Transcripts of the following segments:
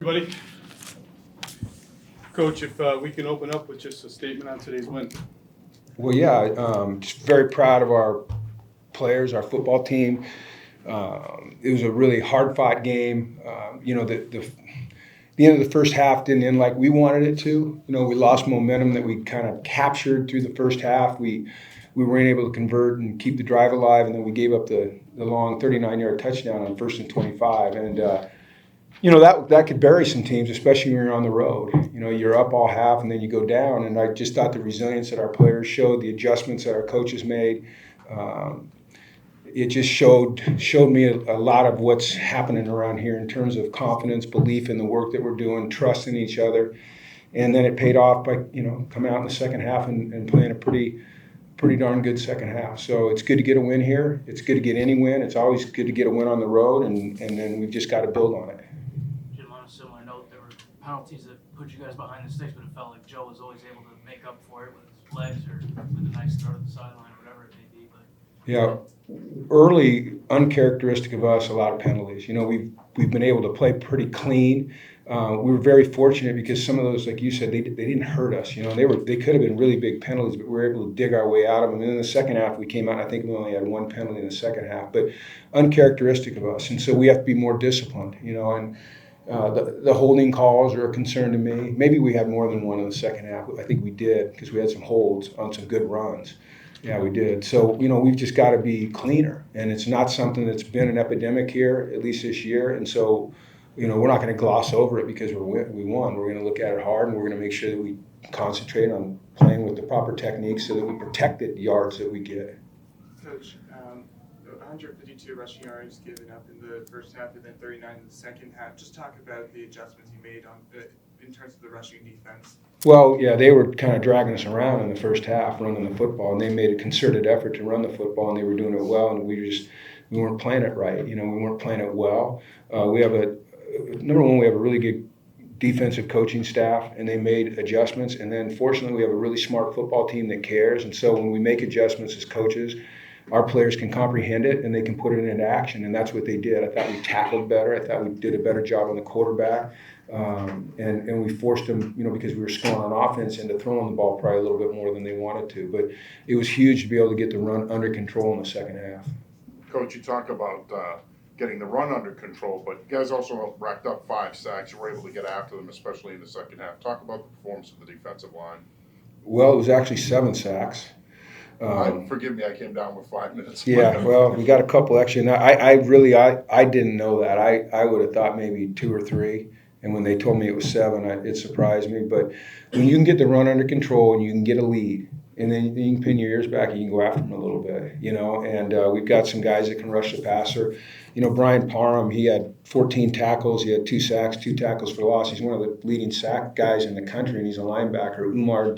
Everybody, Coach, if we can open up with just a statement on today's win. Well, yeah, just very proud of our players, our football team. It was a really hard-fought game. The end of the first half didn't end like we wanted it to. We lost momentum that we kind of captured through the first half. We weren't able to convert and keep the drive alive, and then we gave up the long 39-yard touchdown on 1st and 25. And that could bury some teams, especially when you're on the road. You're up all half and then you go down. And I just thought the resilience that our players showed, the adjustments that our coaches made, it just showed me a lot of what's happening around here in terms of confidence, belief in the work that we're doing, trust in each other. And then it paid off by coming out in the second half and playing a pretty darn good second half. So it's good to get a win here. It's good to get any win. It's always good to get a win on the road, and then we've just got to build on it. Jim, on a similar note, there were penalties that put you guys behind the sticks, but it felt like Joe was always able to make up for it with his legs or with a nice throw to the sideline or whatever it may be. But yeah, early, uncharacteristic of us, a lot of penalties. We've been able to play pretty clean. We were very fortunate because some of those, like you said, they didn't hurt us. They could have been really big penalties, but we were able to dig our way out of them. And in the second half, we came out. I think we only had one penalty in the second half, but uncharacteristic of us. And so we have to be more disciplined. And the holding calls are a concern to me. Maybe we had more than one in the second half. I think we did because we had some holds on some good runs. Yeah, we did. So, we've just got to be cleaner. And it's not something that's been an epidemic here, at least this year. And so, we're not going to gloss over it because we won. We're going to look at it hard, and we're going to make sure that we concentrate on playing with the proper techniques so that we protect the yards that we get. Coach, 152 rushing yards given up in the first half and then 39 in the second half. Just talk about the adjustments you made in terms of the rushing defense. Well, yeah, they were kind of dragging us around in the first half, running the football, and they made a concerted effort to run the football, and they were doing it well, and we weren't playing it right. We weren't playing it well. We have number one, we have a really good defensive coaching staff, and they made adjustments. And then, fortunately, we have a really smart football team that cares. And so when we make adjustments as coaches, our players can comprehend it and they can put it into action. And that's what they did. I thought we tackled better. I thought we did a better job on the quarterback. And we forced them, because we were scoring on offense, into throwing the ball probably a little bit more than they wanted to. But it was huge to be able to get the run under control in the second half. Coach, you talk about getting the run under control, but you guys also racked up 5 sacks. You were able to get after them, especially in the second half. Talk about the performance of the defensive line. Well, it was actually 7 sacks. Forgive me, I came down with 5 minutes. Yeah, well, we got a couple extra. And I didn't know that. I would have thought maybe 2 or 3. And when they told me it was 7, it surprised me. But when you can get the run under control and you can get a lead, and then you can pin your ears back and you can go after them a little bit, And we've got some guys that can rush the passer. Brian Parham, he had 14 tackles. He had 2 sacks, 2 tackles for loss. He's one of the leading sack guys in the country, and he's a linebacker. Umar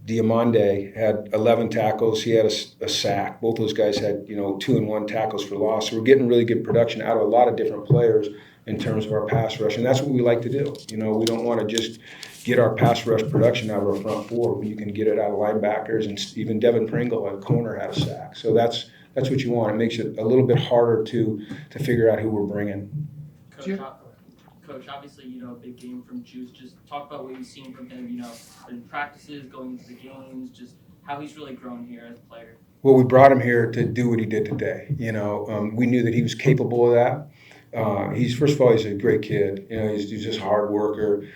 Diamande had 11 tackles. He had a sack. Both those guys had, 2 and 1 tackles for loss. So we're getting really good production out of a lot of different players in terms of our pass rush, and that's what we like to do. We don't want to just get our pass rush production out of our front 4. You can get it out of linebackers, and even Devin Pringle at a corner had a sack. So that's what you want. It makes it a little bit harder to figure out who we're bringing. Coach, obviously, a big game from Juice. Just talk about what you've seen from him, in practices, going into the games, just how he's really grown here as a player. Well, we brought him here to do what he did today. We knew that he was capable of that. First of all, he's a great kid. He's just a hard worker.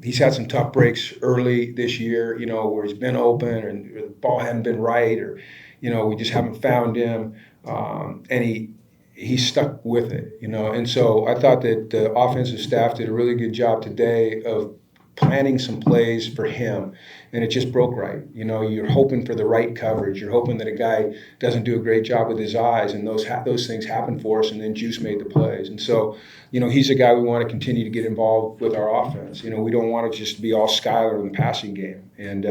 He's had some tough breaks early this year, where he's been open and the ball hadn't been right, or, we just haven't found him. And he's stuck with it, And so I thought that the offensive staff did a really good job today of planning some plays for him, and it just broke right. You're hoping for the right coverage. You're hoping that a guy doesn't do a great job with his eyes, and those things happen for us, and then Juice made the plays. And so, he's a guy we want to continue to get involved with our offense. We don't want to just be all Skyler in the passing game. And,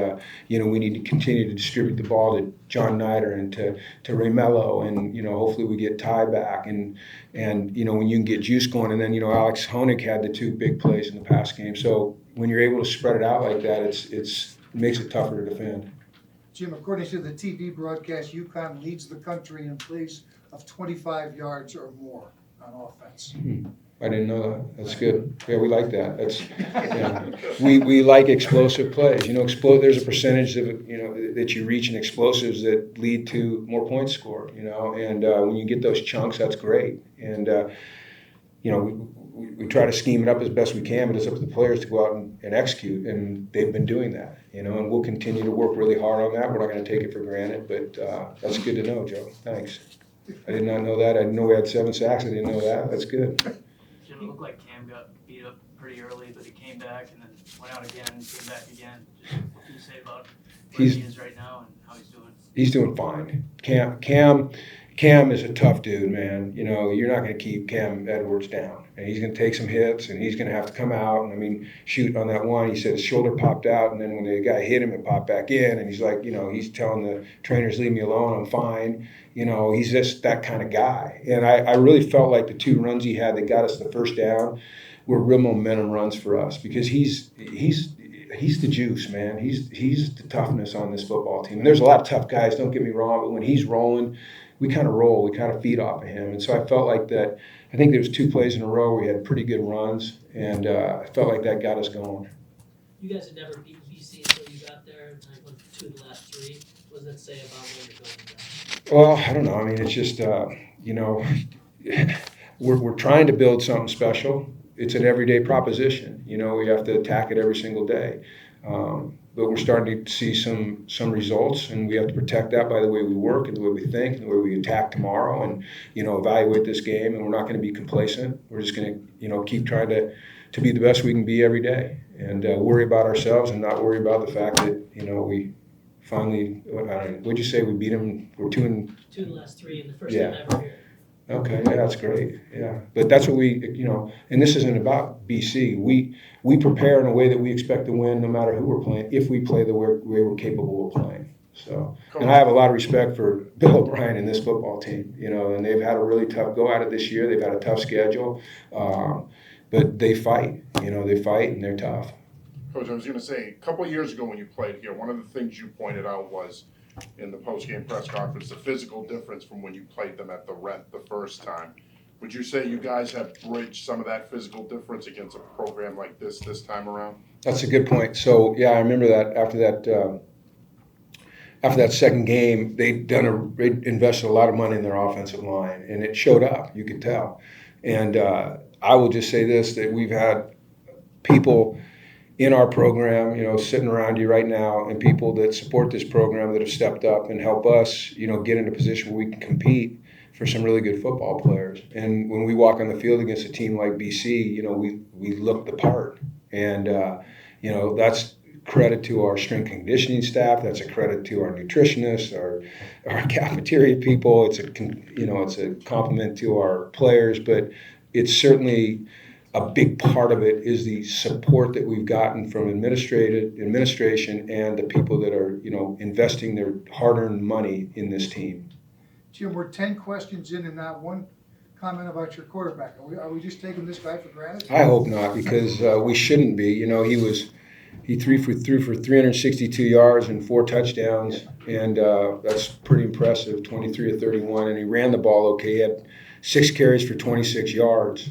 we need to continue to distribute the ball to John Nider and to Ramello, and, hopefully we get Ty back. And when you can get Juice going, and then, Alex Honig had the 2 big plays in the pass game. So when you're able to spread it out like that, it makes it tougher to defend. Jim, according to the TV broadcast, UConn leads the country in plays of 25 yards or more on offense. I didn't know that. That's good. Yeah, we like that. That's yeah. We like explosive plays. You know, there's a percentage of that you reach in explosives that lead to more points scored. You know, and when you get those chunks, that's great. And you know, we try to scheme it up as best we can, but it's up to the players to go out and execute, and they've been doing that. You know, and we'll continue to work really hard on that. We're not going to take it for granted, but that's good to know, Joe. Thanks. I did not know that. I didn't know we had 7 sacks. I didn't know that. That's good. Jim, it looked like Cam got beat up pretty early, but he came back and then went out again and came back again. Just what can you say about where he is right now and how he's doing? He's doing fine. Cam is a tough dude, man. You know, you're not going to keep Cam Edwards down. And he's going to take some hits, and he's going to have to come out. And, I mean, shoot, on that one, he said his shoulder popped out, and then when the guy hit him, it popped back in. And he's like, you know, he's telling the trainers, leave me alone, I'm fine. You know, he's just that kind of guy. And I really felt like the 2 runs he had that got us the first down were real momentum runs for us because he's the juice, man. He's the toughness on this football team. And there's a lot of tough guys, don't get me wrong, but when he's rolling, we kind of roll. We kind of feed off of him. And so I felt like that. I think there was 2 plays in a row where we had pretty good runs, and I felt like that got us going. You guys had never beaten BC until you got there, and I went 2 of the last 3. What does that say about where you're going with that? Well, I don't know. I mean, it's just, you know, we're trying to build something special. It's an everyday proposition. You know, we have to attack it every single day. But we're starting to see some results, and we have to protect that by the way we work and the way we think and the way we attack tomorrow and, you know, evaluate this game. And we're not going to be complacent. We're just going to, you know, keep trying to be the best we can be every day and worry about ourselves and not worry about the fact that, you know, we finally, what'd you say, we beat them? We're 2 of the last 3 in the first Yeah. time ever here. Okay, yeah, that's great. Yeah, but that's what we, you know, and this isn't about BC. We prepare in a way that we expect to win, no matter who we're playing, if we play the way we're capable of playing. So, and I have a lot of respect for Bill O'Brien and this football team. You know, and they've had a really tough go at it this year. They've had a tough schedule, but they fight. You know, they fight and they're tough. Coach, I was going to say, a couple of years ago when you played here, one of the things you pointed out was in the post-game press conference, the physical difference from when you played them at the Rent the first time. Would you say you guys have bridged some of that physical difference against a program like this time around? That's a good point. So, yeah, I remember that after that second game, they invested a lot of money in their offensive line, and it showed up. You could tell. And I will just say this, that we've had people in our program, you know, sitting around you right now, and people that support this program that have stepped up and help us, you know, get in a position where we can compete for some really good football players. And when we walk on the field against a team like BC, you know, we look the part. And, you know, that's credit to our strength and conditioning staff. That's a credit to our nutritionists, our cafeteria people. It's a compliment to our players, but it's certainly a big part of it is the support that we've gotten from administration and the people that are, you know, investing their hard-earned money in this team. Jim, we're 10 questions in and not one comment about your quarterback. Are we just taking this guy for granted? I hope not, because we shouldn't be. You know, he threw for 362 yards and 4 touchdowns, and that's pretty impressive, 23 of 31, and he ran the ball okay. He had 6 carries for 26 yards.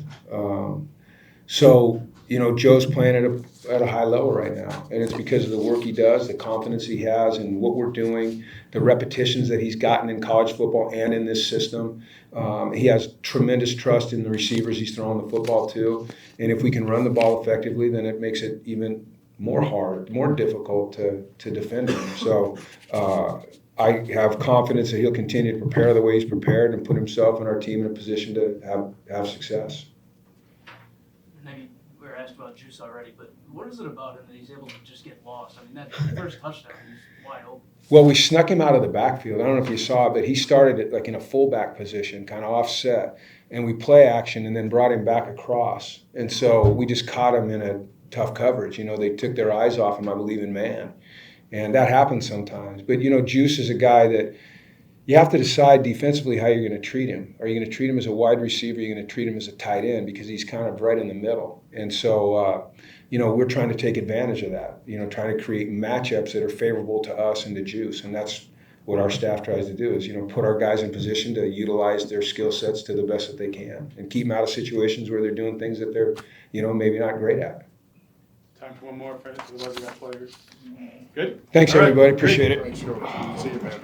So, you know, Joe's playing at a high level right now, and it's because of the work he does, the confidence he has in what we're doing, the repetitions that he's gotten in college football and in this system. He has tremendous trust in the receivers he's throwing the football to, and if we can run the ball effectively, then it makes it even more difficult to defend him. So I have confidence that he'll continue to prepare the way he's prepared and put himself and our team in a position to have success. Maybe we were asked about Juice already, but what is it about him that he's able to just get lost? I mean, that first touchdown, he's wide open. Well, we snuck him out of the backfield. I don't know if you saw it, but he started it like in a fullback position, kind of offset, and we play action and then brought him back across. And so we just caught him in a tough coverage. You know, they took their eyes off him, I believe, in man. And that happens sometimes. But, you know, Juice is a guy that you have to decide defensively how you're going to treat him. Are you going to treat him as a wide receiver? Are you going to treat him as a tight end? Because he's kind of right in the middle. And so, you know, we're trying to take advantage of that, you know, trying to create matchups that are favorable to us and to Juice. And that's what our staff tries to do is, put our guys in position to utilize their skill sets to the best that they can and keep them out of situations where they're doing things that they're, maybe not great at. Time for one more, friends, otherwise we got players. Good? Thanks, All right, everybody. great. Appreciate it. Thanks, Coach. See you, man.